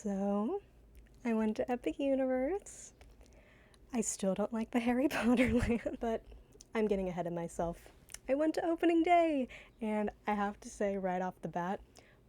So, I went to Epic Universe. I still don't like the Harry Potter land, but I'm getting ahead of myself. I went to opening day, and I have to say right off the bat,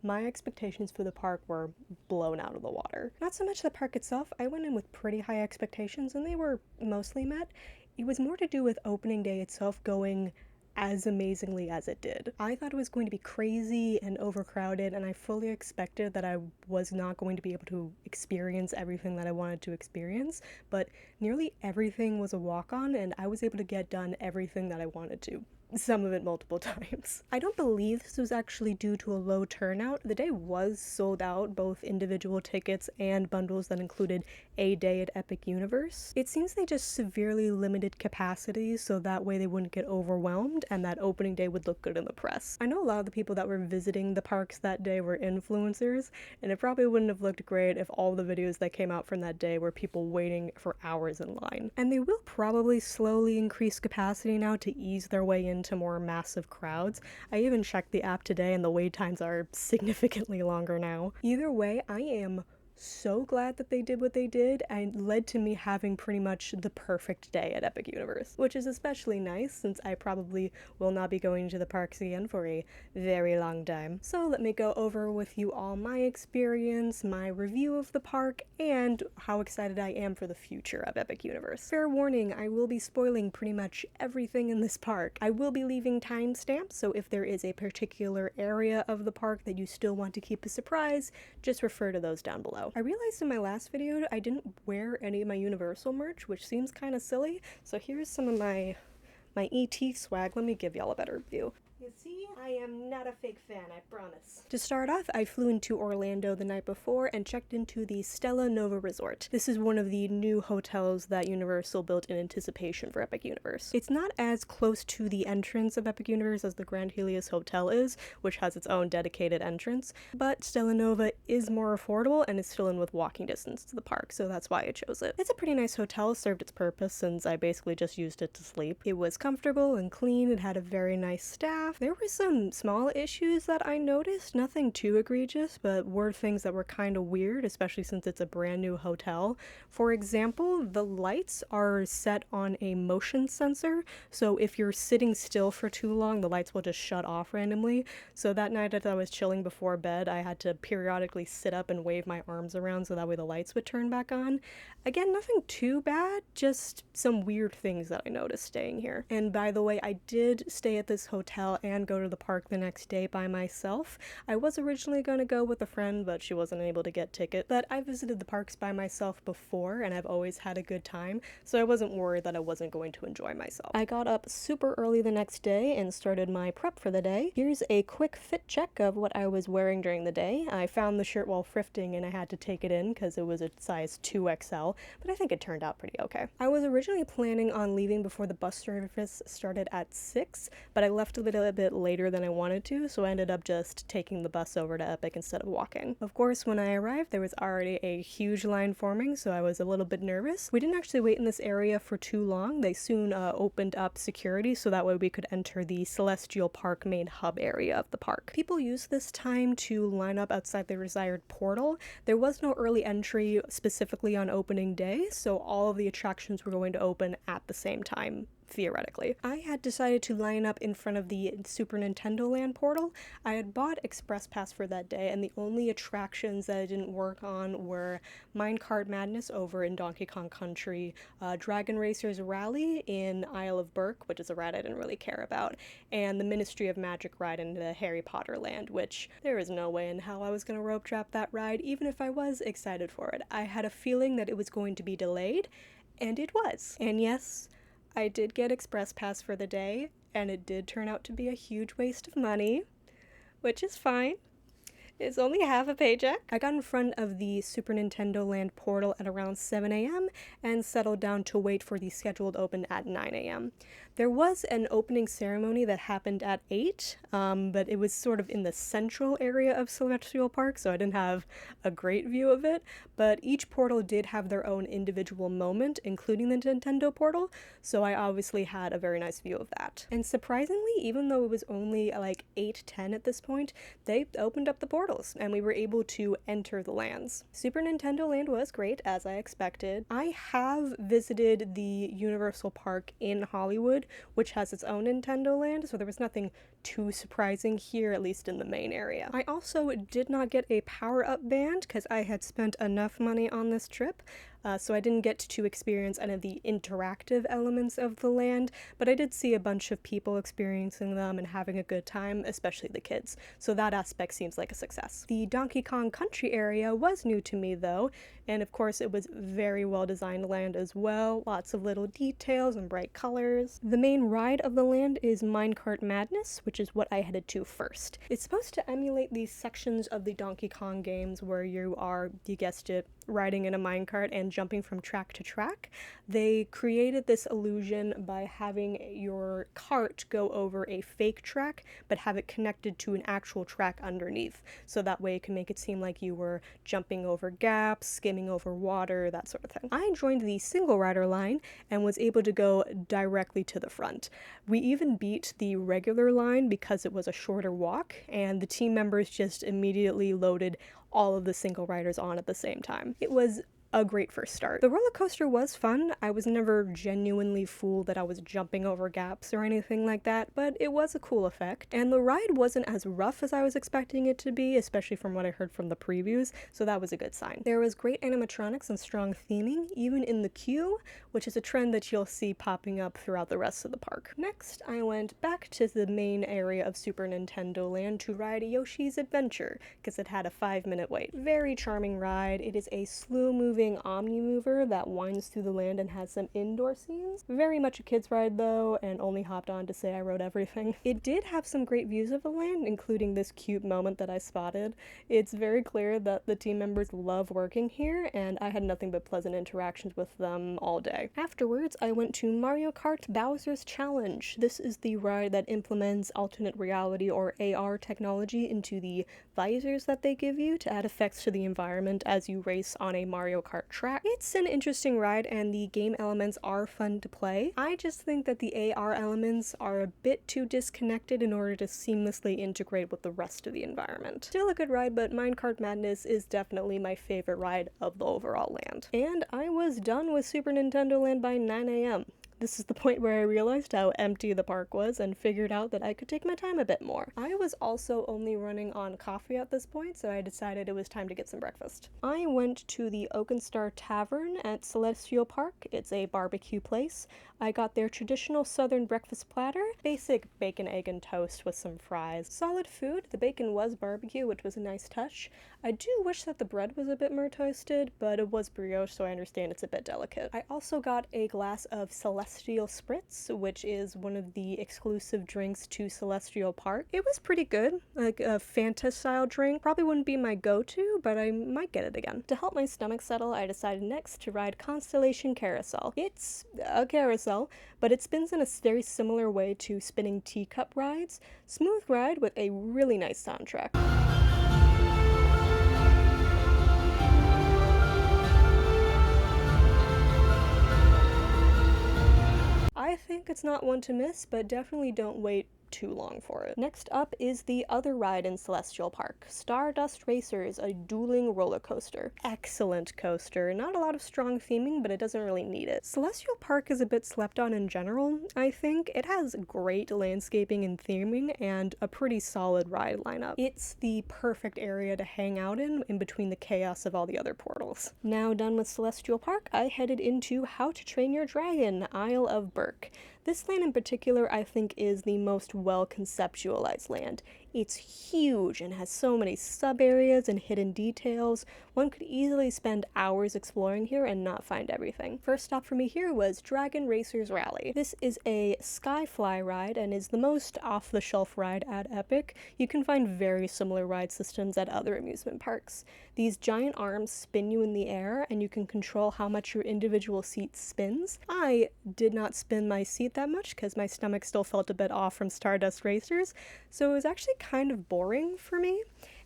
my expectations for the park were blown out of the water. Not so much the park itself, I went in with pretty high expectations and they were mostly met. It was more to do with opening day itself going as amazingly as it did. I thought it was going to be crazy and overcrowded, and I fully expected that I was not going to be able to experience everything that I wanted to experience, but nearly everything was a walk-on, and I was able to get done everything that I wanted to. Some of it multiple times. I don't believe this was actually due to a low turnout. The day was sold out, both individual tickets and bundles that included a day at Epic Universe. It seems they just severely limited capacity so that way they wouldn't get overwhelmed and that opening day would look good in the press. I know a lot of the people that were visiting the parks that day were influencers, and it probably wouldn't have looked great if all the videos that came out from that day were people waiting for hours in line. And they will probably slowly increase capacity now to ease their way into more massive crowds. I even checked the app today and the wait times are significantly longer now. Either way, I am so glad that they did what they did, and led to me having pretty much the perfect day at Epic Universe, which is especially nice since I probably will not be going to the parks again for a very long time. So let me go over with you all my experience, my review of the park, and how excited I am for the future of Epic Universe. Fair warning, I will be spoiling pretty much everything in this park. I will be leaving timestamps, so if there is a particular area of the park that you still want to keep a surprise, just refer to those down below. I realized in my last video I didn't wear any of my Universal merch, which seems kind of silly, so here's some of my ET swag. Let me give y'all a better view. You see, I am not a fake fan, I promise. To start off, I flew into Orlando the night before and checked into the Stella Nova Resort. This is one of the new hotels that Universal built in anticipation for Epic Universe. It's not as close to the entrance of Epic Universe as the Grand Helios Hotel is, which has its own dedicated entrance, but Stella Nova is more affordable and is still in with walking distance to the park, so that's why I chose it. It's a pretty nice hotel, served its purpose since I basically just used it to sleep. It was comfortable and clean, it had a very nice staff. There were some small issues that I noticed, nothing too egregious, but were things that were kind of weird, especially since it's a brand new hotel. For example, the lights are set on a motion sensor, so if you're sitting still for too long, the lights will just shut off randomly. So that night as I was chilling before bed, I had to periodically sit up and wave my arms around so that way the lights would turn back on. Again, nothing too bad, just some weird things that I noticed staying here. And by the way, I did stay at this hotel and go to the park the next day by myself. I was originally going to go with a friend, but she wasn't able to get tickets. But I visited the parks by myself before, and I've always had a good time, so I wasn't worried that I wasn't going to enjoy myself. I got up super early the next day and started my prep for the day. Here's a quick fit check of what I was wearing during the day. I found the shirt while thrifting and I had to take it in because it was a size 2XL, but I think it turned out pretty okay. I was originally planning on leaving before the bus service started at 6, but I left a little bit later than I wanted to, so I ended up just taking the bus over to Epic instead of walking. Of course, when I arrived, there was already a huge line forming, so I was a little bit nervous. We didn't actually wait in this area for too long. They soon opened up security, so that way we could enter the Celestial Park main hub area of the park. People used this time to line up outside the desired portal. There was no early entry specifically on opening day, so all of the attractions were going to open at the same time, theoretically. I had decided to line up in front of the Super Nintendo Land portal. I had bought Express Pass for that day, and the only attractions that I didn't work on were Minecart Madness over in Donkey Kong Country, Dragon Racers Rally in Isle of Berk, which is a ride I didn't really care about, and the Ministry of Magic ride in the Harry Potter land, which there is no way in hell I was going to rope trap that ride, even if I was excited for it. I had a feeling that it was going to be delayed, and it was. And yes, I did get Express Pass for the day, and it did turn out to be a huge waste of money, which is fine. It's only half a paycheck. I got in front of the Super Nintendo Land portal at around 7 a.m. and settled down to wait for the scheduled open at 9 a.m. There was an opening ceremony that happened at 8, but it was sort of in the central area of Celestial Park, so I didn't have a great view of it, but each portal did have their own individual moment, including the Nintendo portal, so I obviously had a very nice view of that. And surprisingly, even though it was only like 8:10 at this point, they opened up the portal portals, and we were able to enter the lands. Super Nintendo Land was great, as I expected. I have visited the Universal Park in Hollywood, which has its own Nintendo Land, so there was nothing too surprising here, at least in the main area. I also did not get a power-up band because I had spent enough money on this trip, so I didn't get to experience any of the interactive elements of the land, but I did see a bunch of people experiencing them and having a good time, especially the kids, so that aspect seems like a success. The Donkey Kong Country area was new to me though, and of course it was very well designed land as well, lots of little details and bright colors. The main ride of the land is Minecart Madness, which is what I headed to first. It's supposed to emulate these sections of the Donkey Kong games where you are, you guessed it, riding in a minecart and jumping from track to track. They created this illusion by having your cart go over a fake track, but have it connected to an actual track underneath. So that way it can make it seem like you were jumping over gaps, skimming over water, that sort of thing. I joined the single rider line and was able to go directly to the front. We even beat the regular line because it was a shorter walk, and the team members just immediately loaded all of the single riders on at the same time. It was a great first start. The roller coaster was fun. I was never genuinely fooled that I was jumping over gaps or anything like that, but it was a cool effect. And the ride wasn't as rough as I was expecting it to be, especially from what I heard from the previews, so that was a good sign. There was great animatronics and strong theming, even in the queue, which is a trend that you'll see popping up throughout the rest of the park. Next, I went back to the main area of Super Nintendo Land to ride Yoshi's Adventure, because it had a 5-minute wait. Very charming ride. It is a slow-moving omni-mover that winds through the land and has some indoor scenes. Very much a kid's ride though, and only hopped on to say I rode everything. It did have some great views of the land, including this cute moment that I spotted. It's very clear that the team members love working here, and I had nothing but pleasant interactions with them all day. Afterwards, I went to Mario Kart Bowser's Challenge. This is the ride that implements alternate reality or AR technology into the visors that they give you to add effects to the environment as you race on a Mario Kart track. It's an interesting ride and the game elements are fun to play. I just think that the AR elements are a bit too disconnected in order to seamlessly integrate with the rest of the environment. Still a good ride, but Minecart Madness is definitely my favorite ride of the overall land. And I was done with Super Nintendo Land by 9 a.m. This is the point where I realized how empty the park was and figured out that I could take my time a bit more. I was also only running on coffee at this point, so I decided it was time to get some breakfast. I went to the Oaken Star Tavern at Celestial Park. It's a barbecue place. I got their traditional southern breakfast platter, basic bacon, egg, and toast with some fries. Solid food. The bacon was barbecue, which was a nice touch. I do wish that the bread was a bit more toasted, but it was brioche, so I understand it's a bit delicate. I also got a glass of Celestial Spritz, which is one of the exclusive drinks to Celestial Park. It was pretty good, like a Fanta-style drink. Probably wouldn't be my go-to, but I might get it again. To help my stomach settle, I decided next to ride Constellation Carousel. It's a carousel, but it spins in a very similar way to spinning teacup rides. Smooth ride with a really nice soundtrack. I think it's not one to miss, but definitely don't wait too long for it. Next up is the other ride in Celestial Park, Stardust Racers, a dueling roller coaster. Excellent coaster. Not a lot of strong theming, but it doesn't really need it. Celestial Park is a bit slept on in general, I think. It has great landscaping and theming and a pretty solid ride lineup. It's the perfect area to hang out in between the chaos of all the other portals. Now done with Celestial Park, I headed into How to Train Your Dragon, Isle of Berk. This land in particular, I think, is the most well-conceptualized land. It's huge and has so many sub-areas and hidden details. One could easily spend hours exploring here and not find everything. First stop for me here was Dragon Racers Rally. This is a Skyfly ride and is the most off-the-shelf ride at Epic. You can find very similar ride systems at other amusement parks. These giant arms spin you in the air and you can control how much your individual seat spins. I did not spin my seat that much because my stomach still felt a bit off from Stardust Racers, so it was actually kind of boring for me.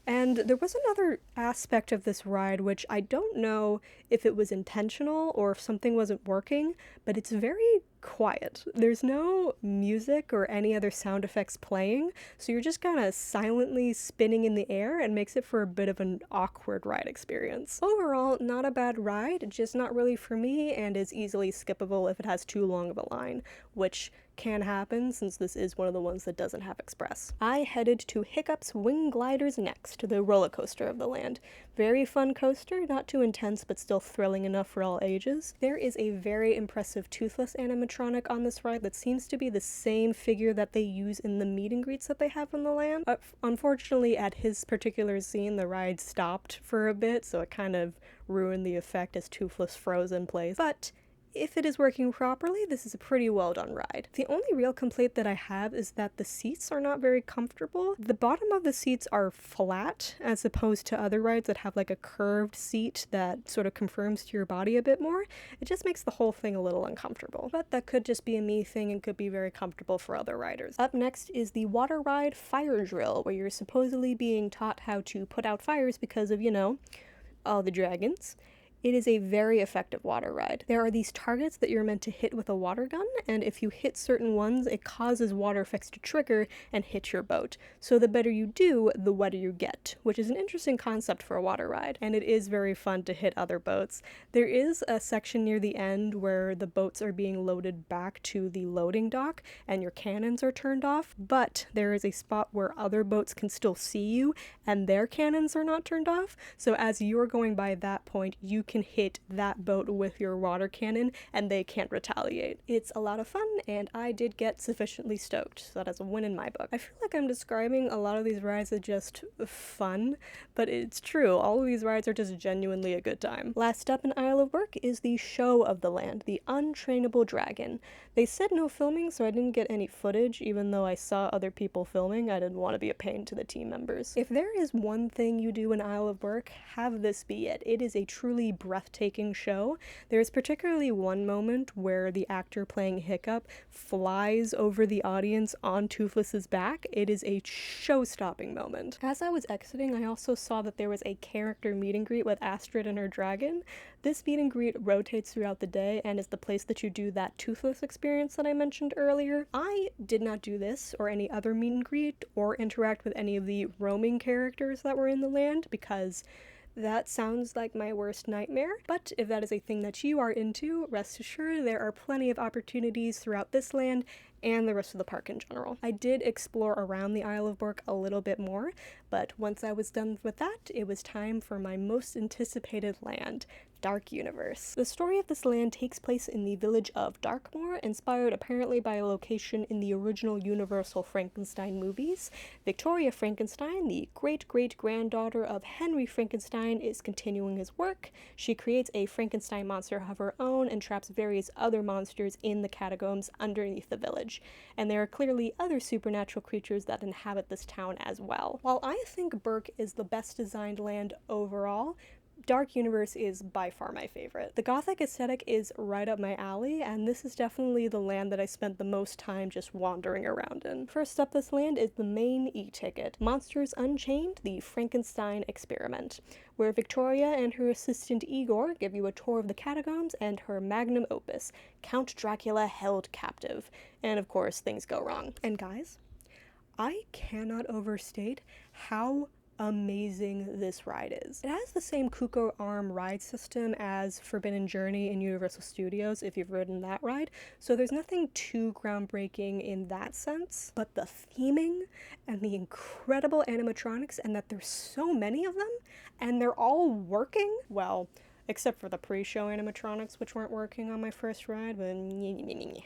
And there was another aspect of this ride which I don't know if it was intentional or if something wasn't working, but it's very quiet. There's no music or any other sound effects playing, so you're just kind of silently spinning in the air and makes it for a bit of an awkward ride experience. Overall, not a bad ride, just not really for me and is easily skippable if it has too long of a line, which can happen since this is one of the ones that doesn't have express. I headed to Hiccup's Wing Gliders next, the roller coaster of the land. Very fun coaster, not too intense but still thrilling enough for all ages. There is a very impressive Toothless animatronic on this ride that seems to be the same figure that they use in the meet and greets that they have in the land. Unfortunately, at his particular scene, the ride stopped for a bit, so it kind of ruined the effect as Toothless froze in place. But if it is working properly, this is a pretty well done ride. The only real complaint that I have is that the seats are not very comfortable. The bottom of the seats are flat as opposed to other rides that have like a curved seat that sort of confirms to your body a bit more. It just makes the whole thing a little uncomfortable. But that could just be a me thing and could be very comfortable for other riders. Up next is the water ride Fire Drill, where you're supposedly being taught how to put out fires because of, all the dragons. It is a very effective water ride. There are these targets that you're meant to hit with a water gun, and if you hit certain ones, it causes water effects to trigger and hit your boat. So the better you do, the wetter you get, which is an interesting concept for a water ride, and it is very fun to hit other boats. There is a section near the end where the boats are being loaded back to the loading dock, and your cannons are turned off, but there is a spot where other boats can still see you, and their cannons are not turned off, so as you're going by that point, you can hit that boat with your water cannon and they can't retaliate. It's a lot of fun and I did get sufficiently stoked, so that is a win in my book. I feel like I'm describing a lot of these rides as just fun, but it's true, all of these rides are just genuinely a good time. Last up in Isle of Berk is the show of the land, the Untrainable Dragon. They said no filming, so I didn't get any footage, even though I saw other people filming. I didn't want to be a pain to the team members. If there is one thing you do in Isle of Berk, have this be it. It is a truly breathtaking show. There's particularly one moment where the actor playing Hiccup flies over the audience on Toothless's back. It is a show-stopping moment. As I was exiting, I also saw that there was a character meet and greet with Astrid and her dragon. This meet and greet rotates throughout the day and is the place that you do that Toothless experience that I mentioned earlier. I did not do this or any other meet and greet or interact with any of the roaming characters that were in the land because that sounds like my worst nightmare, but if that is a thing that you are into, rest assured there are plenty of opportunities throughout this land and the rest of the park in general. I did explore around the Isle of Berk a little bit more, but once I was done with that, it was time for my most anticipated land, Dark Universe. The story of this land takes place in the village of Darkmoor, inspired apparently by a location in the original Universal Frankenstein movies. Victoria Frankenstein, the great-great-granddaughter of Henry Frankenstein, is continuing his work. She creates a Frankenstein monster of her own and traps various other monsters in the catacombs underneath the village. And there are clearly other supernatural creatures that inhabit this town as well. While I think Berk is the best designed land overall, Dark Universe is by far my favorite. The gothic aesthetic is right up my alley, and this is definitely the land that I spent the most time just wandering around in. First up this land is the main e-ticket, Monsters Unchained, the Frankenstein Experiment, where Victoria and her assistant Igor give you a tour of the catacombs and her magnum opus, Count Dracula Held Captive. And of course, things go wrong. And guys, I cannot overstate how amazing this ride is. It has the same Kuko arm ride system as Forbidden Journey in Universal Studios if you've ridden that ride, so there's nothing too groundbreaking in that sense, but the theming and the incredible animatronics and that there's so many of them and they're all working, well, except for the pre-show animatronics, which weren't working on my first ride, but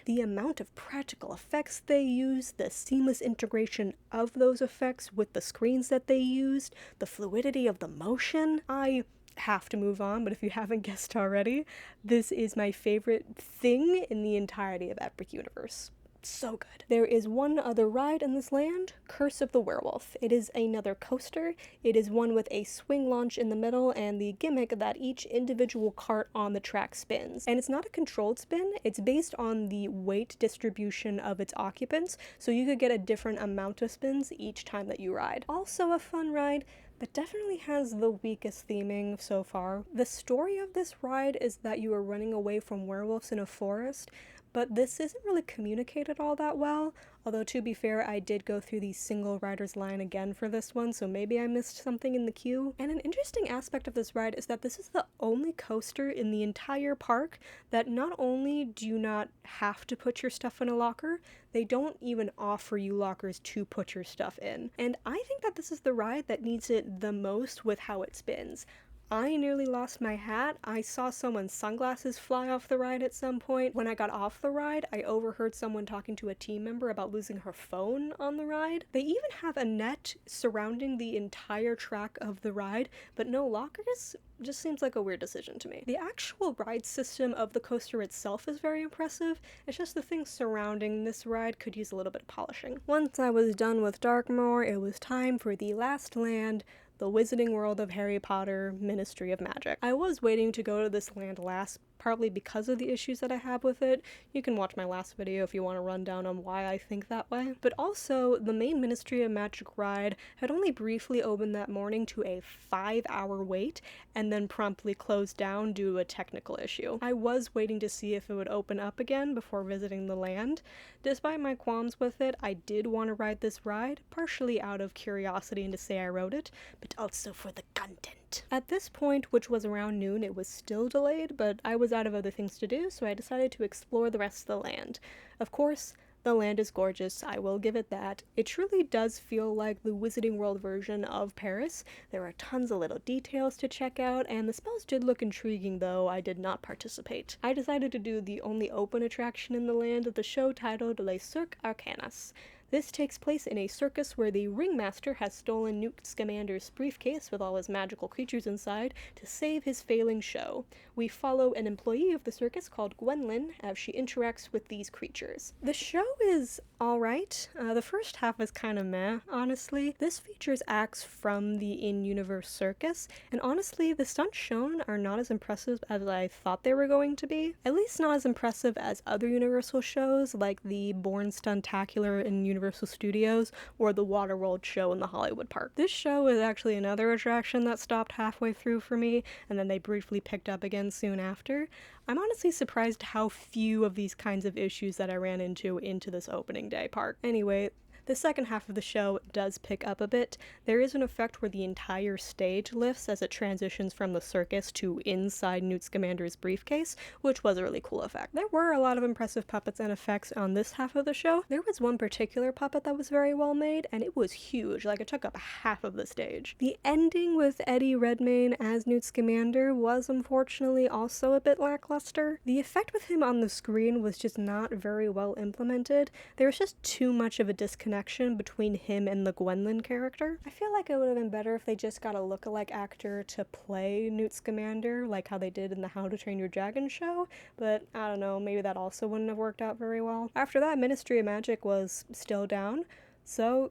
the amount of practical effects they used, the seamless integration of those effects with the screens that they used, the fluidity of the motion. I have to move on, but if you haven't guessed already, this is my favorite thing in the entirety of Epic Universe. So good. There is one other ride in this land, Curse of the Werewolf. It is another coaster. It is one with a swing launch in the middle and the gimmick that each individual cart on the track spins. And it's not a controlled spin, it's based on the weight distribution of its occupants, so you could get a different amount of spins each time that you ride. Also a fun ride, but definitely has the weakest theming so far. The story of this ride is that you are running away from werewolves in a forest, but this isn't really communicated all that well. Although, to be fair, I did go through the single rider's line again for this one, so maybe I missed something in the queue. And an interesting aspect of this ride is that this is the only coaster in the entire park that not only do you not have to put your stuff in a locker, they don't even offer you lockers to put your stuff in. And I think that this is the ride that needs it the most with how it spins. I nearly lost my hat. I saw someone's sunglasses fly off the ride at some point. When I got off the ride, I overheard someone talking to a team member about losing her phone on the ride. They even have a net surrounding the entire track of the ride, but no lockers? Just seems like a weird decision to me. The actual ride system of the coaster itself is very impressive. It's just the things surrounding this ride could use a little bit of polishing. Once I was done with Darkmoor, it was time for the last land, the Wizarding World of Harry Potter, Ministry of Magic. I was waiting to go to this land last, partly because of the issues that I have with it. You can watch my last video if you want to run down on why I think that way. But also, the main Ministry of Magic ride had only briefly opened that morning to a 5-hour wait, and then promptly closed down due to a technical issue. I was waiting to see if it would open up again before visiting the land. Despite my qualms with it, I did want to ride this ride, partially out of curiosity and to say I rode it, but also for the content. At this point, which was around noon, it was still delayed, but I was out of other things to do, so I decided to explore the rest of the land. Of course, the land is gorgeous, I will give it that. It truly does feel like the Wizarding World version of Paris. There are tons of little details to check out, and the spells did look intriguing, though I did not participate. I decided to do the only open attraction in the land of the show titled Les Cirques Arcanus. This takes place in a circus where the ringmaster has stolen Newt Scamander's briefcase with all his magical creatures inside to save his failing show. We follow an employee of the circus called Gwendolyn as she interacts with these creatures. The show is alright. The first half is kind of meh, honestly. This features acts from the in-universe circus, and honestly, the stunts shown are not as impressive as I thought they were going to be. At least not as impressive as other Universal shows, like the Bourne Stuntacular in Universal Studios or the Waterworld show in the Hollywood Park. This show is actually another attraction that stopped halfway through for me, and then they briefly picked up again soon after. I'm honestly surprised how few of these kinds of issues that I ran into this opening day park. Anyway, the second half of the show does pick up a bit. There is an effect where the entire stage lifts as it transitions from the circus to inside Newt Scamander's briefcase, which was a really cool effect. There were a lot of impressive puppets and effects on this half of the show. There was one particular puppet that was very well made, and it was huge, like it took up half of the stage. The ending with Eddie Redmayne as Newt Scamander was unfortunately also a bit lackluster. The effect with him on the screen was just not very well implemented. There was just too much of a disconnect between him and the Gwendolyn character. I feel like it would have been better if they just got a lookalike actor to play Newt Scamander, like how they did in the How to Train Your Dragon show, but I don't know, maybe that also wouldn't have worked out very well. After that, Ministry of Magic was still down, so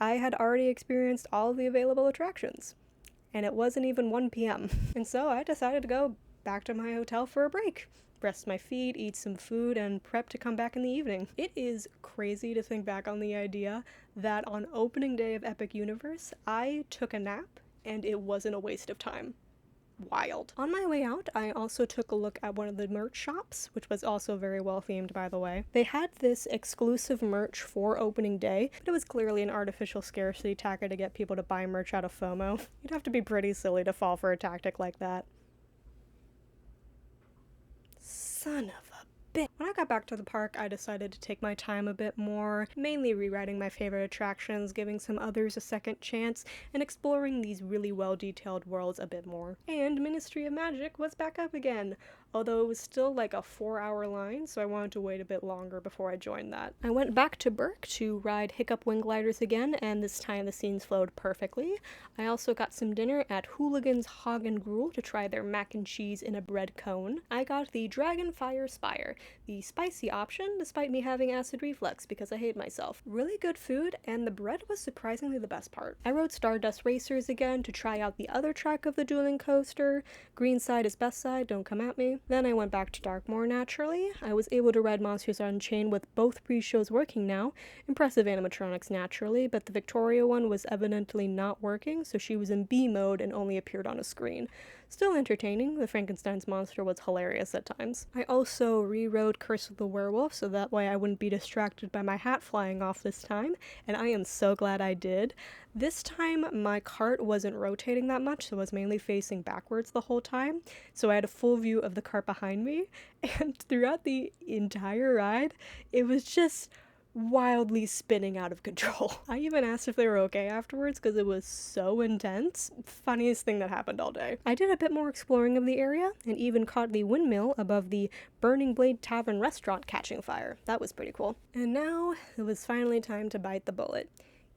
I had already experienced all of the available attractions, and it wasn't even 1 p.m. And so I decided to go back to my hotel for a break. Rest my feet, eat some food, and prep to come back in the evening. It is crazy to think back on the idea that on opening day of Epic Universe, I took a nap, and it wasn't a waste of time. Wild. On my way out, I also took a look at one of the merch shops, which was also very well themed, by the way. They had this exclusive merch for opening day, but it was clearly an artificial scarcity tactic to get people to buy merch out of FOMO. You'd have to be pretty silly to fall for a tactic like that. Son of a bitch. When I got back to the park, I decided to take my time a bit more, mainly rewriting my favorite attractions, giving some others a second chance, and exploring these really well-detailed worlds a bit more. And Ministry of Magic was back up again, although it was still like a 4-hour line, so I wanted to wait a bit longer before I joined that. I went back to Berk to ride Hiccup Wing Gliders again, and this time the scenes flowed perfectly. I also got some dinner at Hooligan's Hog and Gruel to try their mac and cheese in a bread cone. I got the Dragonfire Spire, the spicy option, despite me having acid reflux because I hate myself. Really good food, and the bread was surprisingly the best part. I rode Stardust Racers again to try out the other track of the dueling coaster. Green side is best side, don't come at me. Then I went back to Darkmoor naturally. I was able to ride Monsters Unchained with both pre-shows working now. Impressive animatronics naturally, but the Victoria one was evidently not working, so she was in B mode and only appeared on a screen. still entertaining. The Frankenstein's monster was hilarious at times. I also rewrote Curse of the Werewolf so that way I wouldn't be distracted by my hat flying off this time, and I am so glad I did. This time my cart wasn't rotating that much, so I was mainly facing backwards the whole time, so I had a full view of the cart behind me, and throughout the entire ride, it was just wildly spinning out of control. I even asked if they were okay afterwards because it was so intense. Funniest thing that happened all day. I did a bit more exploring of the area and even caught the windmill above the Burning Blade Tavern restaurant catching fire. That was pretty cool. And now it was finally time to bite the bullet.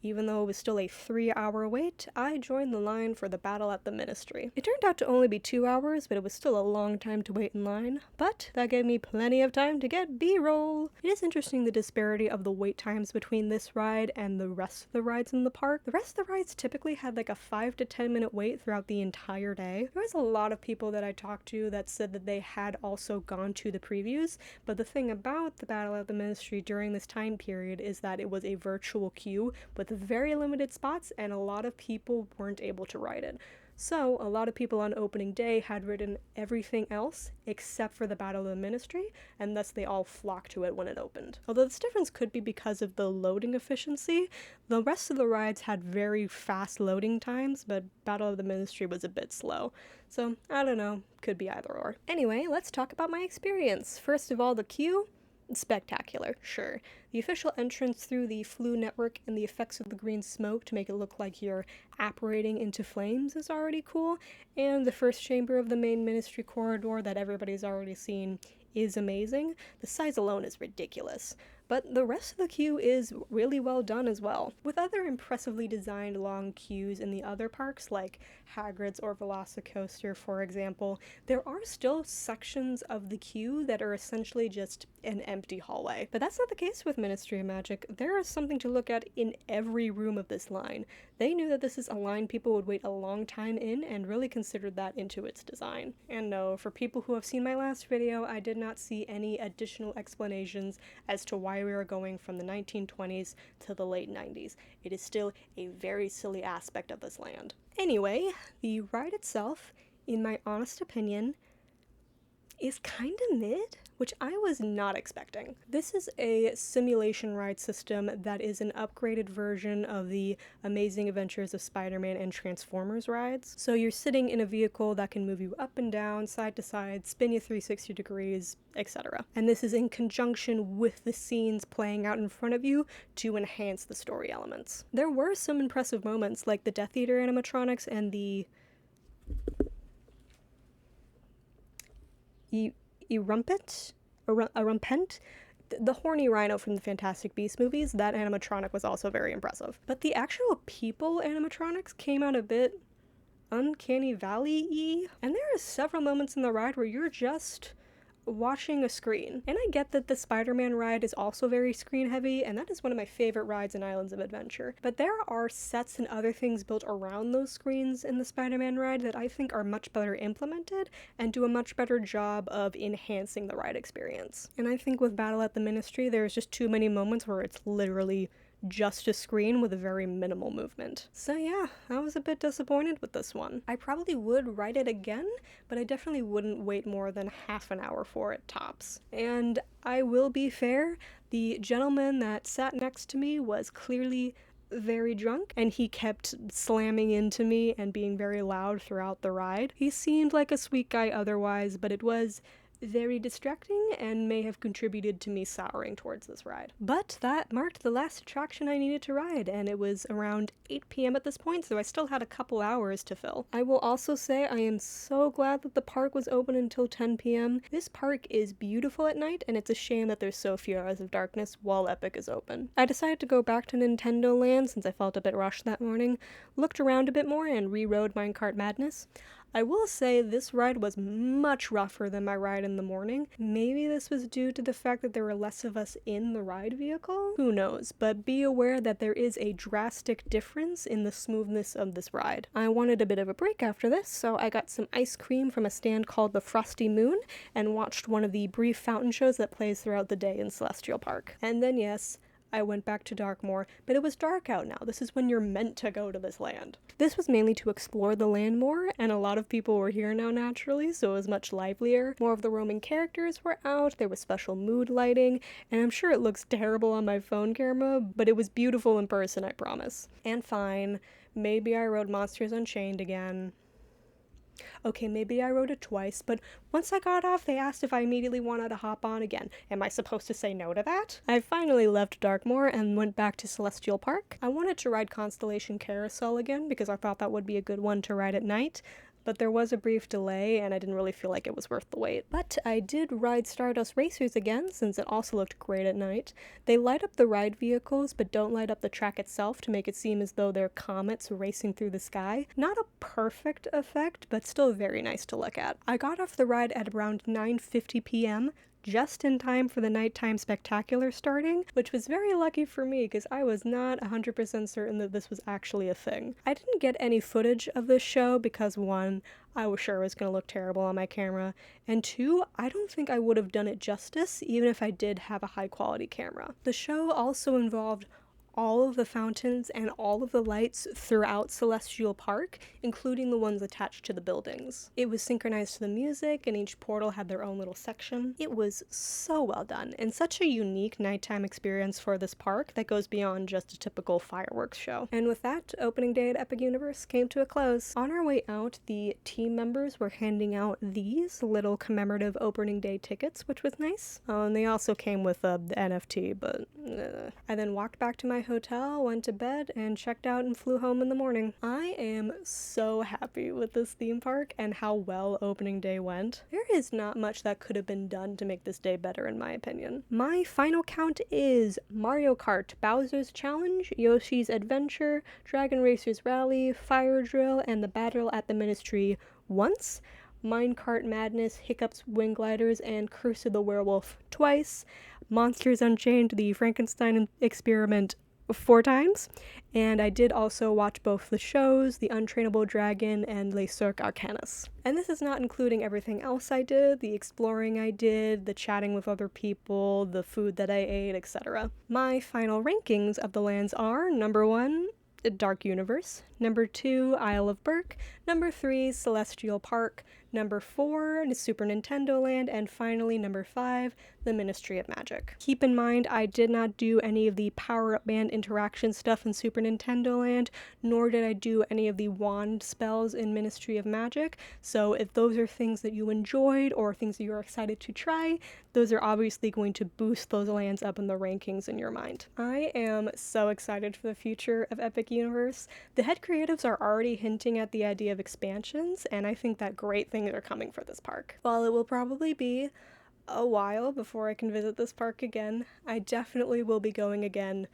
Even though it was still a 3-hour wait, I joined the line for the battle at the Ministry. It turned out to only be 2 hours, but it was still a long time to wait in line. But that gave me plenty of time to get B-roll. It is interesting the disparity of the wait times between this ride and the rest of the rides in the park. The rest of the rides typically had like a 5 to 10 minute wait throughout the entire day. There was a lot of people that I talked to that said that they had also gone to the previews, but the thing about the battle at the Ministry during this time period is that it was a virtual queue with very limited spots, and a lot of people weren't able to ride it. So a lot of people on opening day had ridden everything else except for the Battle of the Ministry, and thus they all flocked to it when it opened. Although this difference could be because of the loading efficiency, the rest of the rides had very fast loading times, but Battle of the Ministry was a bit slow. So I don't know, could be either or. Anyway, let's talk about my experience. First of all, the queue. Spectacular, sure. The official entrance through the Flu network and the effects of the green smoke to make it look like you're apparating into flames is already cool, and the first chamber of the main Ministry corridor that everybody's already seen is amazing. The size alone is ridiculous, but the rest of the queue is really well done as well. With other impressively designed long queues in the other parks, like Hagrid's or Velocicoaster, for example, there are still sections of the queue that are essentially just an empty hallway. But that's not the case with Ministry of Magic. There is something to look at in every room of this line. They knew that this is a line people would wait a long time in and really considered that into its design. And no, for people who have seen my last video, I did not see any additional explanations as to why we were going from the 1920s to the late 90s. It is still a very silly aspect of this land. Anyway, the ride itself, in my honest opinion, is kinda mid, which I was not expecting. This is a simulation ride system that is an upgraded version of the Amazing Adventures of Spider-Man and Transformers rides. So you're sitting in a vehicle that can move you up and down, side to side, spin you 360 degrees, etc. And this is in conjunction with the scenes playing out in front of you to enhance the story elements. There were some impressive moments like the Death Eater animatronics and the Erumpent? The horny rhino from the Fantastic Beasts movies, that animatronic was also very impressive. But the actual people animatronics came out a bit Uncanny Valley-y, and there are several moments in the ride where you're just watching a screen. And I get that the Spider-Man ride is also very screen heavy, and that is one of my favorite rides in Islands of Adventure. But there are sets and other things built around those screens in the Spider-Man ride that I think are much better implemented and do a much better job of enhancing the ride experience. And I think with Battle at the Ministry, there's just too many moments where it's literally just a screen with a very minimal movement. So yeah, I was a bit disappointed with this one. I probably would ride it again, but I definitely wouldn't wait more than half an hour for it tops. And I will be fair, the gentleman that sat next to me was clearly very drunk, and he kept slamming into me and being very loud throughout the ride. He seemed like a sweet guy otherwise, but it was very distracting and may have contributed to me souring towards this ride. But that marked the last attraction I needed to ride, and it was around 8 p.m. at this point, so I still had a couple hours to fill. I will also say I am so glad that the park was open until 10 p.m. This park is beautiful at night, and it's a shame that there's so few hours of darkness while Epic is open. I decided to go back to Nintendo Land since I felt a bit rushed that morning, looked around a bit more, and re-rode Minecart Madness. I will say this ride was much rougher than my ride in the morning. Maybe this was due to the fact that there were less of us in the ride vehicle? Who knows, but be aware that there is a drastic difference in the smoothness of this ride. I wanted a bit of a break after this, so I got some ice cream from a stand called the Frosty Moon and watched one of the brief fountain shows that plays throughout the day in Celestial Park. And then yes, I went back to Darkmoor, but it was dark out now. This is when you're meant to go to this land. This was mainly to explore the land more, and a lot of people were here now naturally, so it was much livelier. More of the roaming characters were out, there was special mood lighting, and I'm sure it looks terrible on my phone camera, but it was beautiful in person, I promise. And fine, maybe I rode Monsters Unchained again. Okay, maybe I rode it twice, but once I got off, they asked if I immediately wanted to hop on again. Am I supposed to say no to that? I finally left Darkmoor and went back to Celestial Park. I wanted to ride Constellation Carousel again because I thought that would be a good one to ride at night, but there was a brief delay and I didn't really feel like it was worth the wait. But I did ride Stardust Racers again since it also looked great at night. They light up the ride vehicles but don't light up the track itself to make it seem as though they're comets racing through the sky. Not a perfect effect, but still very nice to look at. I got off the ride at around 9:50 p.m. just in time for the nighttime spectacular starting, which was very lucky for me because I was not 100% certain that this was actually a thing. I didn't get any footage of this show because one, I was sure it was going to look terrible on my camera, and two, I don't think I would have done it justice even if I did have a high quality camera. The show also involved all of the fountains and all of the lights throughout Celestial Park, including the ones attached to the buildings. It was synchronized to the music, and each portal had their own little section. It was so well done, and such a unique nighttime experience for this park that goes beyond just a typical fireworks show. And with that, opening day at Epic Universe came to a close. On our way out, the team members were handing out these little commemorative opening day tickets, which was nice. Oh, and they also came with the NFT, but I then walked back to my hotel, went to bed, and checked out and flew home in the morning. I am so happy with this theme park and how well opening day went. There is not much that could have been done to make this day better in my opinion. My final count is Mario Kart, Bowser's Challenge, Yoshi's Adventure, Dragon Racer's Rally, Fire Drill, and the Battle at the Ministry once, Minecart Madness, Hiccups Wing Gliders, and Curse of the Werewolf twice, Monsters Unchained, the Frankenstein Experiment 4 times, and I did also watch both the shows, The Untrainable Dragon and Les Cirques Arcanus. And this is not including everything else I did, the exploring I did, the chatting with other people, the food that I ate, etc. My final rankings of the lands are number 1, Dark Universe, number 2, Isle of Berk, number 3, Celestial Park, number 4, Super Nintendo Land, and finally number 5, the Ministry of Magic. Keep in mind, I did not do any of the power-up band interaction stuff in Super Nintendo Land, nor did I do any of the wand spells in Ministry of Magic, so if those are things that you enjoyed or things that you're excited to try, those are obviously going to boost those lands up in the rankings in your mind. I am so excited for the future of Epic Universe. The head creatives are already hinting at the idea of expansions, and I think that great things are coming for this park. While it will probably be a while before I can visit this park again, I definitely will be going again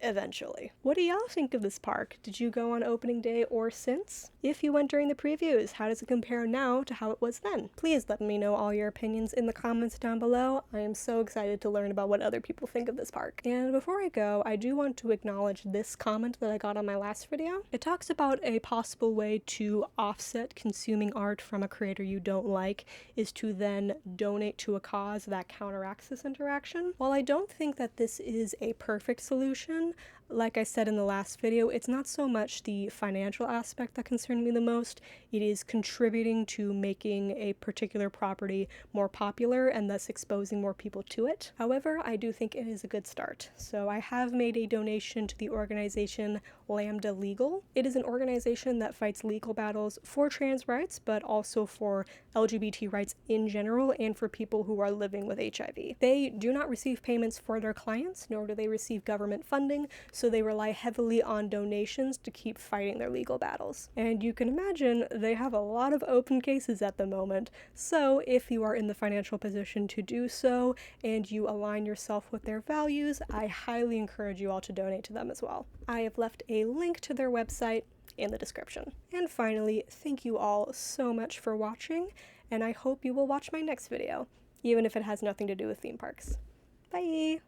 eventually. What do y'all think of this park? Did you go on opening day or since? If you went during the previews, how does it compare now to how it was then? Please let me know all your opinions in the comments down below. I am so excited to learn about what other people think of this park. And before I go, I do want to acknowledge this comment that I got on my last video. It talks about a possible way to offset consuming art from a creator you don't like is to then donate to a cause that counteracts this interaction. While I don't think that this is a perfect solution, like I said in the last video, it's not so much the financial aspect that concerned me the most, it is contributing to making a particular property more popular and thus exposing more people to it. However, I do think it is a good start. So I have made a donation to the organization Lambda Legal. It is an organization that fights legal battles for trans rights, but also for LGBT rights in general and for people who are living with HIV. They do not receive payments for their clients, nor do they receive government funding, so they rely heavily on donations to keep fighting their legal battles. And you can imagine they have a lot of open cases at the moment, so if you are in the financial position to do so and you align yourself with their values, I highly encourage you all to donate to them as well. I have left a link to their website in the description. And finally, thank you all so much for watching, and I hope you will watch my next video, even if it has nothing to do with theme parks. Bye!